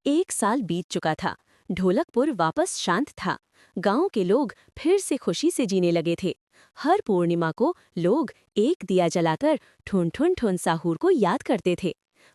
1 साल बीत चुका था। ढोलकपुर वापस शांत था। गांव के लोग फिर से खुशी से जीने लगे थे। हर पूर्णिमा को लोग एक दिया जलाकर ठुन ठुन ठुन साहूर को याद करते थे।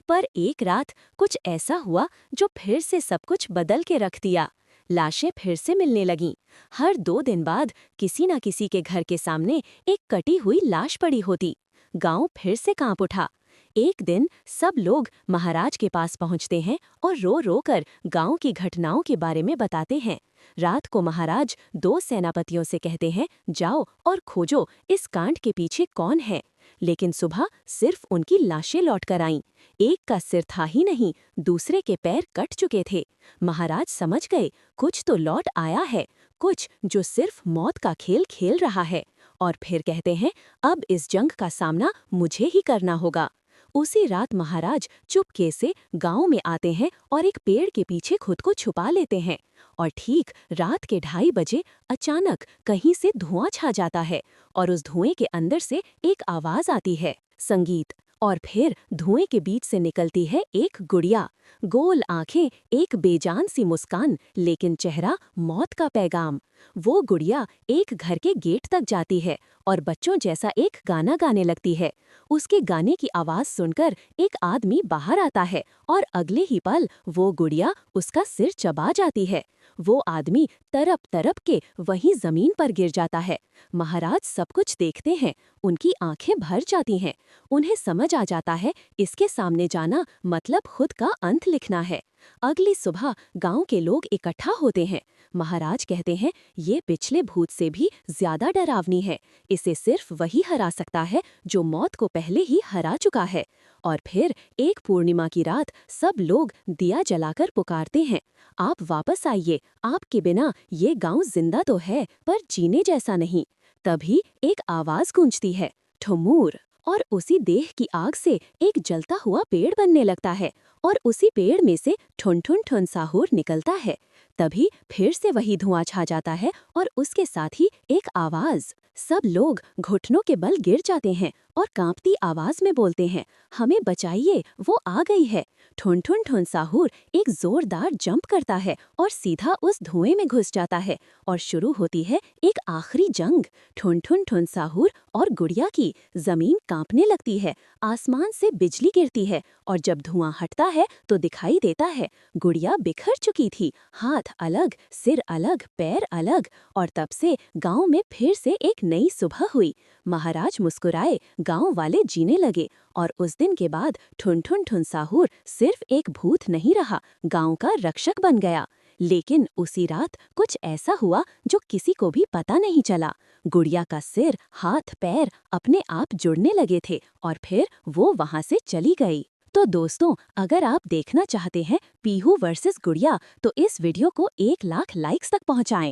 पर एक रात कुछ ऐसा हुआ जो फिर से सब कुछ बदल के रख दिया। लाशें फिर से मिलने लगीं। हर 2 दिन बाद किसी न किसी के घर के सामने एक कटी हुई लाश पड़ी होती। गांव फिर से कांप उठा। एक दिन सब लोग महाराज के पास पहुंचते हैं और रो रो कर गांव की घटनाओं के बारे में बताते हैं। रात को महाराज 2 सेनापतियों से कहते हैं, जाओ और खोजो इस कांड के पीछे कौन है। लेकिन सुबह सिर्फ उनकी लाशें लौट कर आईं। एक का सिर था ही नहीं, दूसरे के पैर कट चुके थे। महाराज समझ गए, कुछ तो लौट आया है, कुछ जो सिर्फ मौत का खेल खेल रहा है। और फिर कहते हैं, अब इस जंग का सामना मुझे ही करना होगा। उसी रात महाराज चुपके से गांव में आते हैं और एक पेड़ के पीछे खुद को छुपा लेते हैं। और ठीक रात के 2:30 बजे अचानक कहीं से धुआं छा जाता है और उस धुएं के अंदर से एक आवाज आती है, संगीत। और फिर धुएं के बीच से निकलती है एक गुड़िया। गोल आंखें, एक बेजान सी मुस्कान, लेकिन चेहरा मौत का पैगाम। वो गुड़िया एक घर के गेट तक जाती है और बच्चों जैसा एक गाना गाने लगती है। उसके गाने की आवाज सुनकर एक आदमी बाहर आता है और अगले ही पल वो गुड़िया उसका सिर चबा जाती है। वो आदमी तरप तरप के वहीं जमीन पर गिर जाता है। महाराज सब कुछ देखते हैं, उनकी आंखें भर जाती हैं। उन्हें समझ आ जाता है, इसके सामने जाना मतलब खुद का अंत लिखना है। अगली सुबह गांव के लोग इकट्ठा होते हैं। महाराज कहते हैं, ये पिछले भूत से भी ज्यादा डरावनी है। इसे सिर्फ वही हरा सकता है जो मौत को पहले ही हरा चुका है। और फिर एक पूर्णिमा की रात सब लोग दिया जलाकर पुकारते हैं, आप वापस आइए, आपके बिना ये गांव जिंदा तो है पर जीने जैसा नहीं। तभी एक आवाज गूंजती है, ठुमूर। और उसी देह की आग से एक जलता हुआ पेड़ बनने लगता है और उसी पेड़ में से ठुन ठुन ठुन साहूर निकलता है। तभी फिर से वही धुआं छा जाता है और उसके साथ ही एक आवाज। सब लोग घुटनों के बल गिर जाते हैं और कांपती आवाज में बोलते हैं, हमें बचाइए, वो आ गई है। ठुन ठुन ठुन साहूर एक जोरदार जंप करता है और सीधा उस धुएं में घुस जाता है और शुरू होती है एक आखिरी जंग। ठुन ठुन ठुन साहूर और गुड़िया की। जमीन कांपने लगती है, आसमान से बिजली गिरती है और जब धुआं हटता है तो दिखाई देता है गुड़िया बिखर चुकी थी, हाथ अलग, सिर अलग, पैर अलग। और तब से गांव में फिर से एक नई सुबह हुई। महाराज मुस्कुराए, गांव वाले जीने लगे और उस दिन के बाद ठुन ठुन ठुन साहूर सिर्फ एक भूत नहीं रहा, गांव का रक्षक बन गया। लेकिन उसी रात कुछ ऐसा हुआ जो किसी को भी पता नहीं चला। गुड़िया का सिर, हाथ, पैर अपने आप जुड़ने लगे थे और फिर वो वहां से चली गई। तो दोस्तों, अगर आप देखना चाहते हैं पीहू वर्सेस गुड़िया, तो इस वीडियो को 1 लाख लाइक्स तक पहुंचाएं।